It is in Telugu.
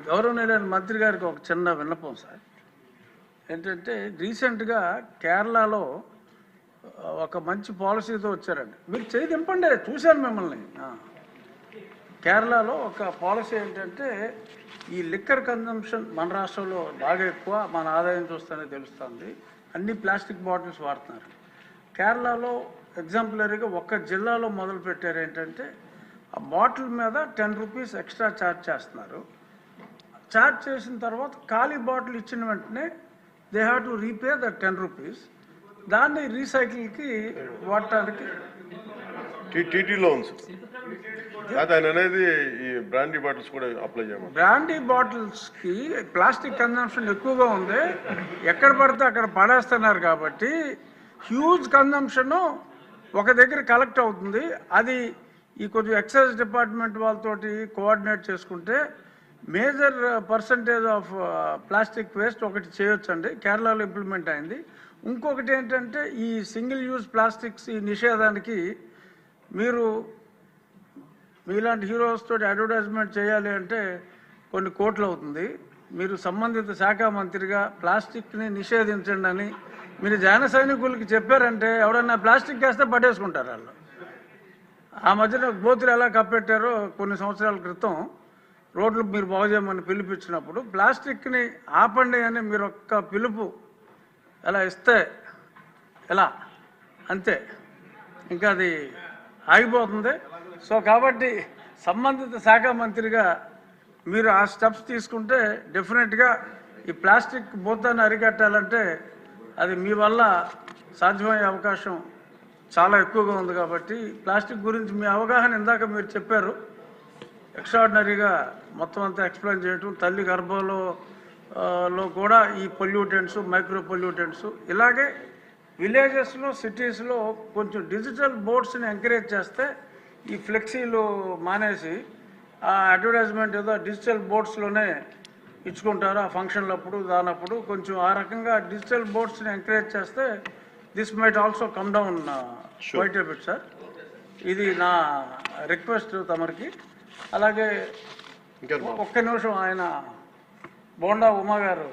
గౌరవనీయులైన మంత్రి గారికి ఒక చిన్న విన్నపం సార్. ఏంటంటే రీసెంట్గా కేరళలో ఒక మంచి పాలసీతో వచ్చారండి. మీరు చేయి దింపండి, చూశాను మిమ్మల్ని. కేరళలో ఒక పాలసీ ఏంటంటే ఈ లిక్కర్ కన్జంప్షన్ మన రాష్ట్రంలో బాగా ఎక్కువ, మన ఆదాయం చూస్తేనే తెలుస్తుంది. అన్ని ప్లాస్టిక్ బాటిల్స్ వాడుతున్నారు. కేరళలో ఎగ్జాంపులరీగా ఒక్క జిల్లాలో మొదలు పెట్టారు. ఏంటంటే ఆ బాటిల్ మీద 10 రూపీస్ ఎక్స్ట్రా ఛార్జ్ చేస్తున్నారు. ఛార్జ్ చేసిన తర్వాత ఖాళీ బాటిల్ ఇచ్చిన వెంటనే they have to repay the 10 rupees. దాన్ని రీసైకిల్కి వాడటానికి టీటీలో ఉంది ఆయన అనేది ఈ బ్రాండీ బాటిల్స్ కూడా అప్లై చేయమని. బ్రాండీ బాటిల్స్కి ప్లాస్టిక్ కన్జంప్షన్ ఎక్కువగా ఉంది, ఎక్కడ పడితే అక్కడ పడేస్తున్నారు. కాబట్టి హ్యూజ్ కన్జంప్షను ఒక దగ్గర కలెక్ట్ అవుతుంది. అది ఈ కొంచెం ఎక్సైజ్ డిపార్ట్మెంట్ వాళ్ళతోటి కోఆర్డినేట్ చేసుకుంటే major percentage of plastic waste ఒకటి చేయొచ్చండి. కేరళలో ఇంప్లిమెంట్ అయింది. ఇంకొకటి ఏంటంటే ఈ సింగిల్ యూజ్ ప్లాస్టిక్స్ ఈ నిషేధానికి మీరు మీలాంటి హీరోస్ తోటి అడ్వర్టైజ్మెంట్ చేయాలి అంటే కొన్ని కోట్లు అవుతుంది. మీరు సంబంధిత శాఖ మంత్రిగా ప్లాస్టిక్ని నిషేధించండి అని మీరు జన సైనికులకి చెప్పారంటే ఎవడన్నా ప్లాస్టిక్ వేస్తే పట్టేసుకుంటారు వాళ్ళు. ఆ మధ్యన గోతులు ఎలా కప్పెట్టారో కొన్ని సంవత్సరాల క్రితం రోడ్లు మీరు బాగు చేయమని పిలిపించినప్పుడు ప్లాస్టిక్ని ఆపండి అని మీరు ఒక్క పిలుపు ఎలా ఇస్తే ఎలా అంతే, ఇంకా అది ఆగిపోతుంది. సో కాబట్టి సంబంధిత శాఖ మంత్రిగా మీరు ఆ స్టెప్స్ తీసుకుంటే డెఫినెట్గా ఈ ప్లాస్టిక్ భూతాన్ని అరికట్టాలంటే అది మీ వల్ల సాధ్యమయ్యే అవకాశం చాలా ఎక్కువగా ఉంది. కాబట్టి ప్లాస్టిక్ గురించి మీ అవగాహన ఇందాక మీరు చెప్పారు, ఎక్స్ట్రాడినరీగా మొత్తం అంతా ఎక్స్ప్లెయిన్ చేయటం. తల్లి గర్భంలో కూడా ఈ పొల్యూటెంట్స్, మైక్రో పొల్యూటెంట్స్, ఇలాగే విలేజెస్లో సిటీస్లో కొంచెం డిజిటల్ బోర్డ్స్ని ఎంకరేజ్ చేస్తే ఈ ఫ్లెక్సీలు మానేసి ఆ అడ్వర్టైజ్మెంట్ ఏదో డిజిటల్ బోర్డ్స్లోనే ఇచ్చుకుంటారు ఆ ఫంక్షన్లప్పుడు దానప్పుడు. కొంచెం ఆ రకంగా డిజిటల్ బోర్డ్స్ని ఎంకరేజ్ చేస్తే this might also come down quite a bit sir. ఇది నా రిక్వెస్ట్ తమరికి. అలాగే ఒక్క నిమిషం, ఆయన బోండా ఉమా గారు